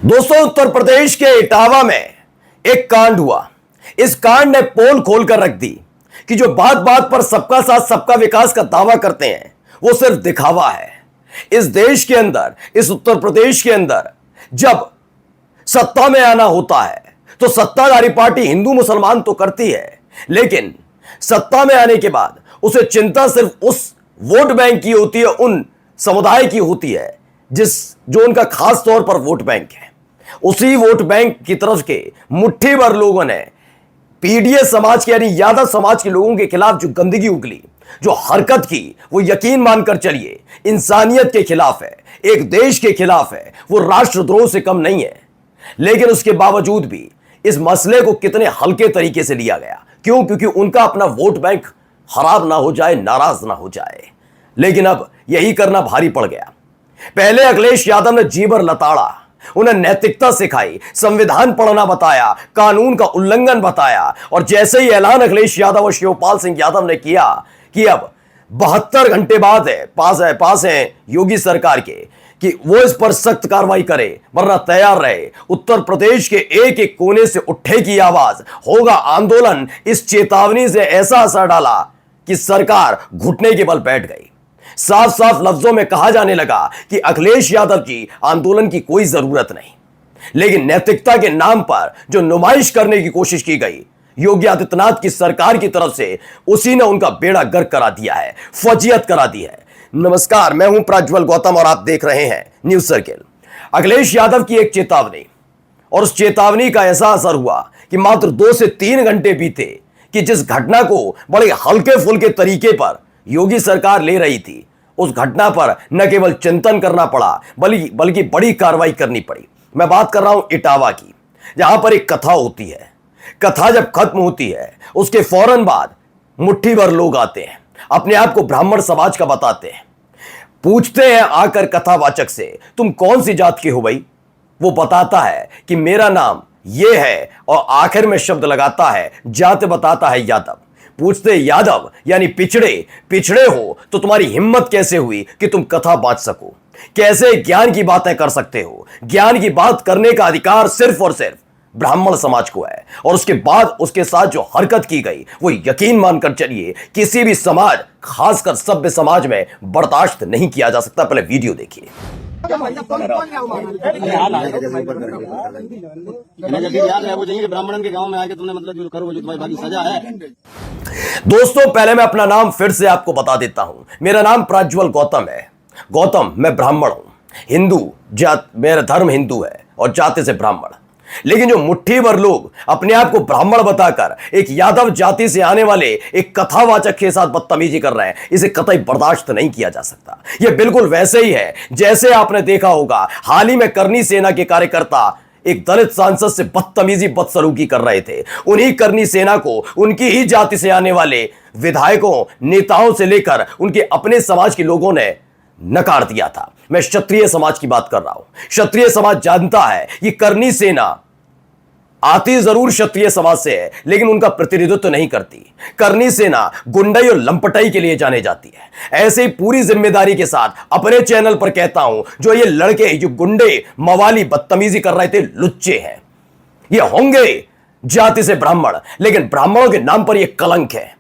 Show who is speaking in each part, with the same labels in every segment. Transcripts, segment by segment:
Speaker 1: दोस्तों, उत्तर प्रदेश के इटावा में एक कांड हुआ। इस कांड ने पोल खोलकर रख दी कि जो बात बात पर सबका साथ सबका विकास का दावा करते हैं वो सिर्फ दिखावा है। इस देश के अंदर, इस उत्तर प्रदेश के अंदर जब सत्ता में आना होता है तो सत्ताधारी पार्टी हिंदू मुसलमान तो करती है, लेकिन सत्ता में आने के बाद उसे चिंता सिर्फ उस वोट बैंक की होती है, उन समुदाय की होती है जो उनका खास तौर पर वोट बैंक है। उसी वोट बैंक की तरफ के मुट्ठी भर लोगों ने पीडीएस समाज के यानी यादव समाज के लोगों के खिलाफ जो गंदगी उगली, जो हरकत की, वो यकीन मानकर चलिए इंसानियत के खिलाफ है, एक देश के खिलाफ है, वो राष्ट्रद्रोह से कम नहीं है। लेकिन उसके बावजूद भी इस मसले को कितने हल्के तरीके से लिया गया। क्यों? क्योंकि उनका अपना वोट बैंक खराब ना हो जाए, नाराज ना हो जाए। लेकिन अब यही करना भारी पड़ गया। पहले अखिलेश यादव ने जी भर लताड़ा, उन्हें नैतिकता सिखाई, संविधान पढ़ना बताया, कानून का उल्लंघन बताया, और जैसे ही ऐलान अखिलेश यादव और शिवपाल सिंह यादव ने किया कि अब 72 घंटे बाद पास है योगी सरकार के कि वो इस पर सख्त कार्रवाई करे वरना तैयार रहे, उत्तर प्रदेश के एक एक कोने से उठेगी आवाज, होगा आंदोलन। इस चेतावनी से ऐसा असर डाला कि सरकार घुटने के बल बैठ गई। साफ साफ लफ्जों में कहा जाने लगा कि अखिलेश यादव की आंदोलन की कोई जरूरत नहीं। लेकिन नैतिकता के नाम पर जो नुमाइश करने की कोशिश की गई योगी आदित्यनाथ की सरकार की तरफ से, उसी ने उनका बेड़ा गर्क करा दिया है, फजीयत करा दी है। नमस्कार, मैं हूं प्रज्वल गौतम और आप देख रहे हैं न्यूज सर्किल। अखिलेश यादव की एक चेतावनी, और उस चेतावनी का ऐसा असर हुआ कि मात्र 2 से 3 घंटे बीते कि जिस घटना को बड़े हल्के फुल्के तरीके पर योगी सरकार ले रही थी, उस घटना पर न केवल चिंतन करना पड़ा बल्कि बड़ी कार्रवाई करनी पड़ी। मैं बात कर रहा हूं इटावा की, जहां पर एक कथा होती है। कथा जब खत्म होती है उसके फौरन बाद मुट्ठी भर लोग आते हैं, अपने आप को ब्राह्मण समाज का बताते हैं, पूछते हैं आकर कथावाचक से, तुम कौन सी जात के हो भाई? वो बताता है कि मेरा नाम ये है, और आखिर में शब्द लगाता है जात, बताता है यादव। पूछते यादव यानी पिछड़े हो तो तुम्हारी हिम्मत कैसे हुई कि तुम कथा बांट सको? कैसे ज्ञान की बातें कर सकते हो? ज्ञान की बात करने का अधिकार सिर्फ और सिर्फ ब्राह्मण समाज को है। और उसके बाद उसके साथ जो हरकत की गई वो यकीन मानकर चलिए किसी भी समाज, खासकर सभ्य समाज में बर्दाश्त नहीं किया जा सकता। पहले वीडियो देखिए।
Speaker 2: ब्राह्मण के गांव में आके तुमने मतलब जो करो जो तुम्हारी सजा है।
Speaker 1: दोस्तों, पहले मैं अपना नाम फिर से आपको बता देता हूं। मेरा नाम प्रज्वल गौतम है। गौतम, मैं ब्राह्मण हूं, हिंदू जात, मेरा धर्म हिंदू है और जाति से ब्राह्मण। लेकिन जो मुट्ठी भर लोग अपने आप को ब्राह्मण बताकर एक यादव जाति से आने वाले एक कथावाचक के साथ बदतमीजी कर रहे हैं, इसे कतई बर्दाश्त नहीं किया जा सकता। यह बिल्कुल वैसे ही है जैसे आपने देखा होगा हाल ही में करनी सेना के कार्यकर्ता एक दलित सांसद से बदतमीजी, बदसलूकी कर रहे थे। उन्हीं करनी सेना को उनकी ही जाति से आने वाले विधायकों, नेताओं से लेकर उनके अपने समाज के लोगों ने नकार दिया था। मैं क्षत्रिय समाज की बात कर रहा हूं। क्षत्रिय समाज जानता है ये करनी सेना आती जरूर क्षत्रिय समाज से है, लेकिन उनका प्रतिनिधित्व नहीं करती। करनी सेना गुंडाई और लंपटाई के लिए जाने जाती है। ऐसे ही पूरी जिम्मेदारी के साथ अपने चैनल पर कहता हूं, जो ये लड़के जो गुंडे मवाली बदतमीजी कर रहे थे, लुच्चे हैं। ये होंगे जाति से ब्राह्मण, लेकिन ब्राह्मणों के नाम पर यह कलंक है,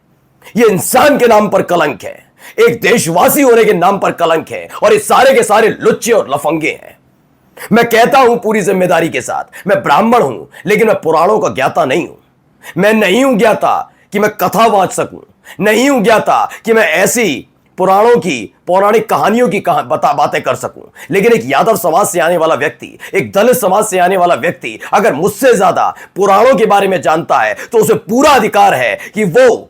Speaker 1: ये इंसान के नाम पर कलंक है, एक देशवासी होने के नाम पर कलंक है, और ये सारे के सारे लुच्चे और लफंगे हैं। मैं कहता हूं पूरी जिम्मेदारी के साथ, मैं ब्राह्मण हूं, लेकिन मैं पुराणों का ज्ञाता नहीं हूं। मैं नहीं हूं ज्ञाता कि मैं कथा बांट सकूं, नहीं हूं ज्ञाता कि मैं ऐसी पुराणों की, पौराणिक कहानियों की बातें कर सकूं। लेकिन एक यादव समाज से आने वाला व्यक्ति, एक दलित समाज से आने वाला व्यक्ति अगर मुझसे ज्यादा पुराणों के बारे में जानता है तो उसे पूरा अधिकार है कि वो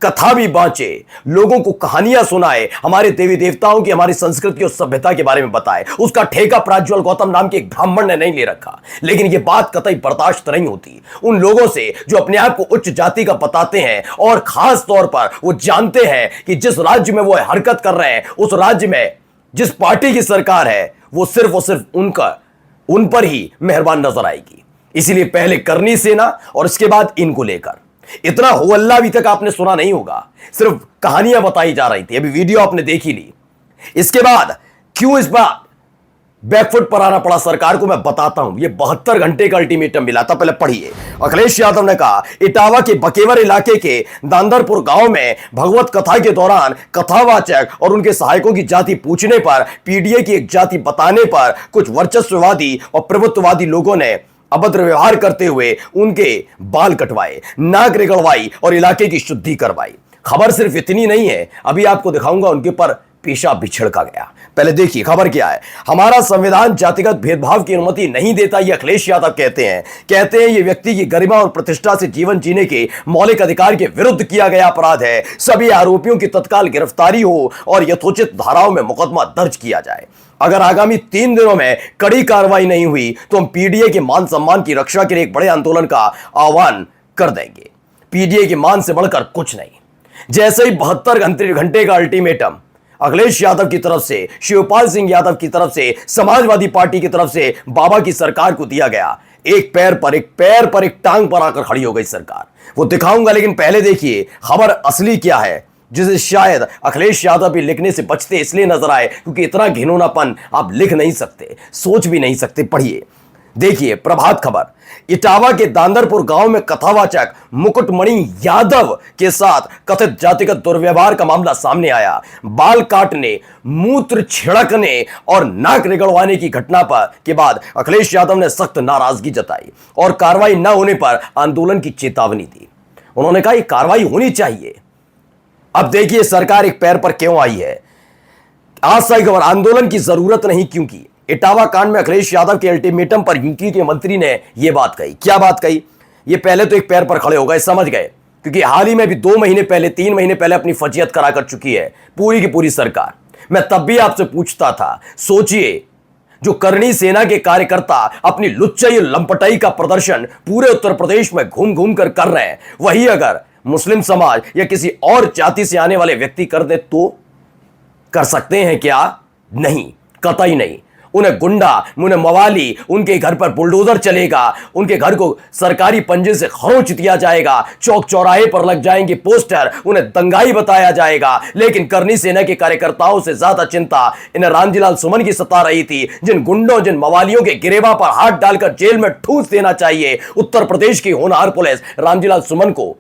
Speaker 1: कथा भी बांचे, लोगों को कहानियां सुनाए, हमारे देवी देवताओं की, हमारी संस्कृति और सभ्यता के बारे में बताए। उसका ठेका प्रज्वल गौतम नाम के एक ब्राह्मण ने नहीं ले रखा। लेकिन यह बात कतई बर्दाश्त नहीं होती उन लोगों से जो अपने आप को उच्च जाति का बताते हैं, और खास तौर पर वो जानते हैं कि जिस राज्य में वो हरकत कर रहे हैं, उस राज्य में जिस पार्टी की सरकार है, वो सिर्फ और सिर्फ उन पर ही मेहरबान नजर आएगी। इसीलिए पहले करनी सेना और इसके बाद इनको लेकर इतना हो अल्लाह अभी तक आपने सुना नहीं होगा, सिर्फ कहानियां बताई जा रही थी। अभी वीडियो आपने देख ही ली। इसके बाद क्यों इस बार बैकफुट पर आना पड़ा सरकार को। मैं बताता हूं, ये 72 घंटे का अल्टीमेटम मिला था। पहले पढ़िए। अखिलेश यादव ने कहा, इटावा के बकेवर इलाके के दांदरपुर गांव में भगवत कथा के दौरान कथावाचक और उनके सहायकों की जाति पूछने पर, पीडीए की एक जाति बताने पर कुछ वर्चस्ववादी और प्रभुत्ववादी लोगों ने अभद्र व्यवहार करते हुए उनके बाल कटवाए, नाक रिगड़वाई और इलाके की शुद्धि करवाई। खबर सिर्फ इतनी नहीं है, अभी आपको दिखाऊंगा उनके पर पेशा भी छिड़का गया। पहले देखिए खबर क्या है। हमारा संविधान जातिगत भेदभाव की अनुमति नहीं देता, ये अखिलेश यादव कहते हैं ये व्यक्ति की गरिमा और प्रतिष्ठा से जीवन जीने के मौलिक अधिकार के विरुद्ध किया गया अपराध है। सभी आरोपियों की तत्काल गिरफ्तारी हो और यथोचित धाराओं में मुकदमा दर्ज किया जाए। अगर आगामी 3 दिनों में कड़ी कार्रवाई नहीं हुई तो हम पीडीए के मान सम्मान की रक्षा के लिए एक बड़े आंदोलन का आह्वान कर देंगे। पीडीए के मान से बढ़कर कुछ नहीं। जैसे ही 72 घंटे का अल्टीमेटम अखिलेश यादव की तरफ से, शिवपाल सिंह यादव की तरफ से, समाजवादी पार्टी की तरफ से बाबा की सरकार को दिया गया, एक पैर पर एक टांग पर आकर खड़ी हो गई सरकार। वो दिखाऊंगा, लेकिन पहले देखिए खबर असली क्या है, जिसे शायद अखिलेश यादव भी लिखने से बचते इसलिए नजर आए क्योंकि इतना घिनौनापन आप लिख नहीं सकते, सोच भी नहीं सकते। पढ़िए, देखिए प्रभात खबर। इटावा के दांदरपुर गांव में कथावाचक मुकुटमणि यादव के साथ कथित जातिगत दुर्व्यवहार का मामला सामने आया। बाल काटने, मूत्र छिड़कने और नाक रिगड़वाने की घटना पर के बाद अखिलेश यादव ने सख्त नाराजगी जताई और कार्रवाई न होने पर आंदोलन की चेतावनी दी। उन्होंने कहा यह कार्रवाई होनी चाहिए। अब देखिए सरकार एक पैर पर क्यों आई है। आज सही खबर, आंदोलन की जरूरत नहीं, क्योंकि इटावा कांड में अखिलेश यादव के अल्टीमेटम पर यूपी के मंत्री ने यह बात कही। क्या बात कही? ये पहले तो एक पैर पर खड़े हो गए, समझ गए, क्योंकि हाल ही में भी 2 महीने पहले, 3 महीने पहले अपनी फजीयत करा कर चुकी है पूरी की पूरी सरकार। मैं तब भी आपसे पूछता था, सोचिए जो करनी सेना के कार्यकर्ता अपनी लुच्चाई और लंपटाई का प्रदर्शन पूरे उत्तर प्रदेश में घूम घूम कर रहे हैं, वही अगर मुस्लिम समाज या किसी और जाति से आने वाले व्यक्ति कर दे तो कर सकते हैं क्या? नहीं, कतई नहीं। उन्हें गुंडा, उन्हें मवाली, उनके घर पर बुलडोजर चलेगा, उनके घर को सरकारी पंजे से खरोंच दिया जाएगा, चौक चौराहे पर लग जाएंगे पोस्टर, उन्हें दंगाई बताया जाएगा। लेकिन करनी सेना के कार्यकर्ताओं से ज्यादा चिंता इन्हें रामजीलाल सुमन की सता रही थी, जिन गुंडों, जिन मवालियों के गिरेबा पर हाथ डालकर जेल में ठूस देना चाहिए। उत्तर प्रदेश की होनहार पुलिस रामजीलाल सुमन को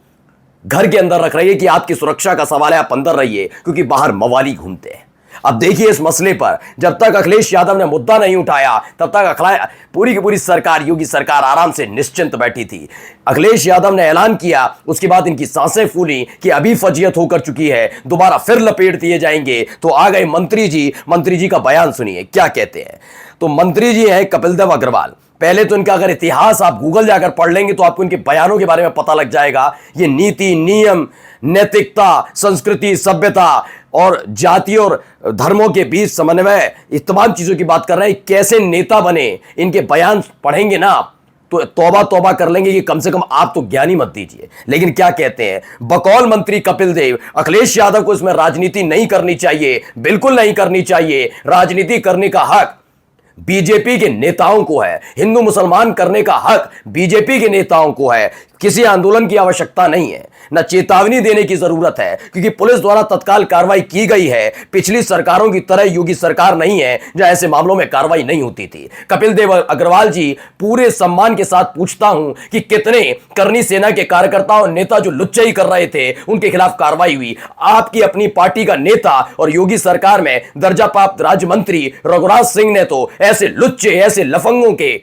Speaker 1: घर के अंदर रख रही है कि आपकी सुरक्षा का सवाल है, आप अंदर रहिए, क्योंकि बाहर मवाली घूमते हैं। अब देखिए इस मसले पर जब तक अखिलेश यादव ने मुद्दा नहीं उठाया तब तक पूरी की पूरी सरकार, योगी सरकार आराम से निश्चिंत बैठी थी। अखिलेश यादव ने ऐलान किया, उसके बाद इनकी सांसें फूली कि अभी फजीयत होकर चुकी है, दोबारा फिर लपेट दिए जाएंगे। तो आ गए मंत्री जी का बयान सुनिए क्या कहते हैं। तो मंत्री जी है कपिल देव अग्रवाल। पहले तो इनका अगर इतिहास आप गूगल जाकर पढ़ लेंगे तो आपको इनके बयानों के बारे में पता लग जाएगा। ये नीति, नियम, नैतिकता, संस्कृति, सभ्यता और जाति और धर्मों के बीच समन्वय, इस तमाम चीजों की बात कर रहे हैं। कैसे नेता बने, इनके बयान पढ़ेंगे ना तो तौबा तौबा कर लेंगे कि कम से कम आप तो ज्ञानी मत दीजिए। लेकिन क्या कहते हैं बकौल मंत्री कपिल देव, अखिलेश यादव को इसमें राजनीति नहीं करनी चाहिए, बिल्कुल नहीं करनी चाहिए। राजनीति करने का हक बीजेपी के नेताओं को है, हिंदू मुसलमान करने का हक बीजेपी के नेताओं को है। किसी आंदोलन की आवश्यकता नहीं है, न चेतावनी देने की जरूरत है, क्योंकि पुलिस द्वारा तत्काल कार्रवाई की गई है। पिछली सरकारों की तरह योगी सरकार नहीं है जहां ऐसे मामलों में कार्रवाई नहीं होती थी। कपिल देव अग्रवाल जी, पूरे सम्मान के साथ पूछता हूं कि कितने करनी सेना के कार्यकर्ता और नेता जो लुच्चाई कर रहे थे उनके खिलाफ कार्रवाई हुई? आपकी अपनी पार्टी का नेता और योगी सरकार में दर्जा प्राप्त राज्य मंत्री रघुराज सिंह ने तो ऐसे लुच्चे, ऐसे लफंगों के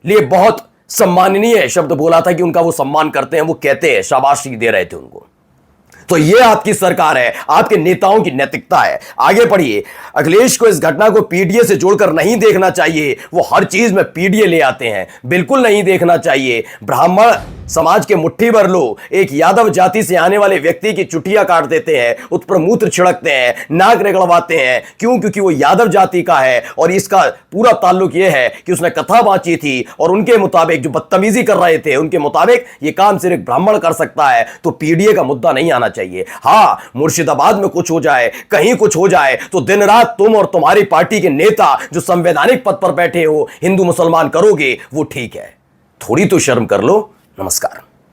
Speaker 1: लिए बहुत सम्माननीय शब्द बोला था कि उनका वो सम्मान करते हैं, वो कहते हैं, शाबाशी दे रहे थे उनको। तो ये आपकी सरकार है, आपके नेताओं की नैतिकता है। आगे पढ़िए। अखिलेश को इस घटना को पीडीए से जोड़कर नहीं देखना चाहिए। वो हर चीज में पीडीए ले आते हैं, बिल्कुल नहीं देखना चाहिए। ब्राह्मण समाज के मुट्ठी भर लोग एक यादव जाति से आने वाले व्यक्ति की चुटिया काट देते हैं, उस पर मूत्र छिड़कते हैं, नाक रगड़वाते हैं। क्यों? क्योंकि वो यादव जाति का है और इसका पूरा ताल्लुक यह है कि उसने कथा बांची थी और उनके मुताबिक जो बदतमीजी कर रहे थे उनके मुताबिक ये काम सिर्फ ब्राह्मण कर सकता है। तो पीडीए का मुद्दा नहीं आना चाहिए। हां, मुर्शिदाबाद में कुछ हो जाए, कहीं कुछ हो जाए तो दिन रात तुम और तुम्हारी पार्टी के नेता जो संवैधानिक पद पर बैठे हो हिंदू मुसलमान करोगे, वो ठीक है। थोड़ी तो शर्म कर लो। नमस्कार।